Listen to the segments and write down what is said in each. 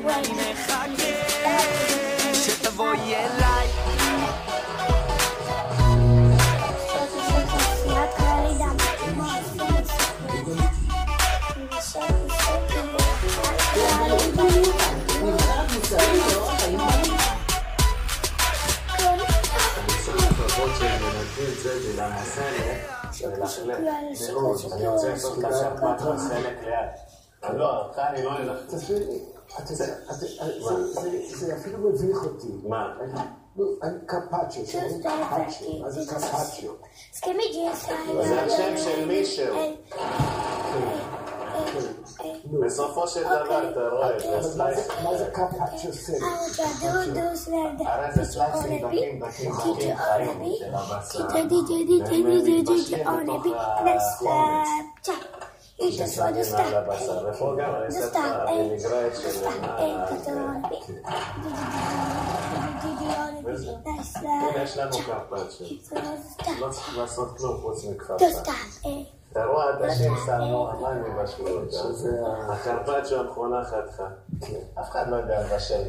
אני מחכה שתבואי אליי. אני רוצה לעשות כאשר בת חלק ליד. לא, כאן אני לא אלך. זה אפילו מביך אותי. מה? קפאצ'ו, שאומרים קפאצ'ו. מה זה קפאצ'ו? זה השם של מישהו. בסופו של דבר אתה רואה, זה סלייס. מה זה קפאצ'ו סלט? הרי זה סלייסים דקים חיים של הבשר. והם מתבשלים בתוך על הבשר. ופה גם אני אעשה את המגרעת של הנה יש לנו קרפצ'ו. לא צריך לעשות כלום חוץ מקפצה. תראו עדשים שמו, מה הם יבשלו אותה? הקרפצ'ו המכונה חתכה. אף אחד לא יודע לבשל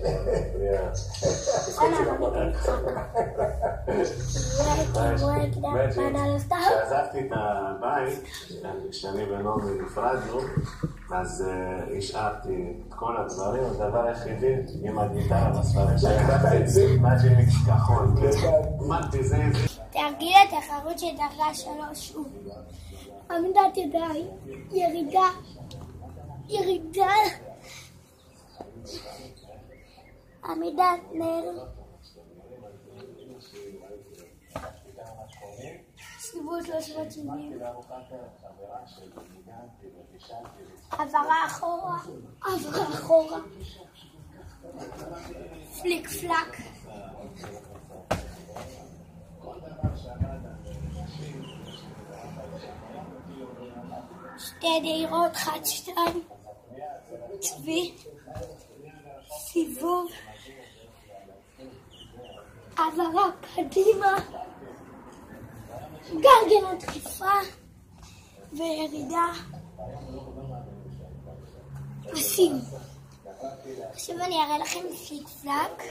כשעזבתי את הבית, כשאני ונעמי נפרדנו, אז השארתי את כל הדברים, הדבר היחידי עם הגיטרה בספרים שהקחתי מג'יניקס כחול. אמרתי זה תרגיל התחרות של דרגה 3 הוא עמידת ידיים, ירידה, עמידת נר, סיבוב 370, עברה אחורה, פליק פלק, שתי דהירות, 1, 2, צבי, סיבוב, עברה קדימה, גרגר דחיפה וירידה, עושים. עכשיו אני אראה לכם פליק פלק.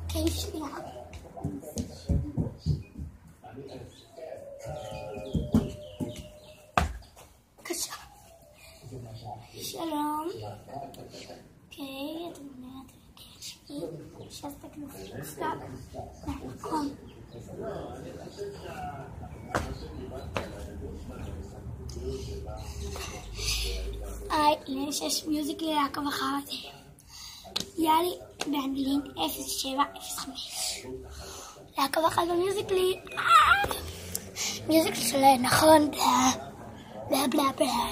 אוקיי, שנייה. בבקשה. שלום. אוקיי, אתם אומרת, שתקנו פליק פלק. נכון. יש מיוזיקלי לעקוב אחריי. יאלי באנגלית 0705. לעקוב אחריי במיוזיקלי. מיוזיקלי שלה נכון. בלה בלה בלה.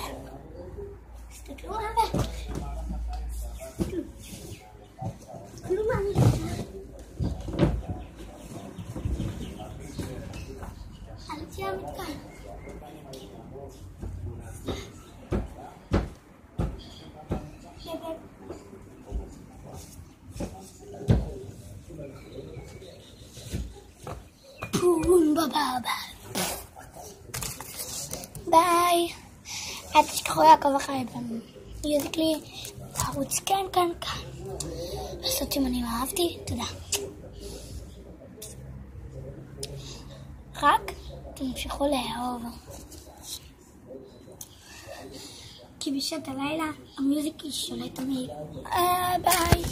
תסתכלו על זה. תסתכלו מה אני רוצה. אל תהיה מכאן. ביי. אל תשכחו לעקוב אחריי במיוזיקלי, ערוץ כאן. לעשות סימנים אהבתי, תודה. רק תמשיכו לאהוב. כי בשעת הלילה המיוזיקלי שולט תמיד. ביי.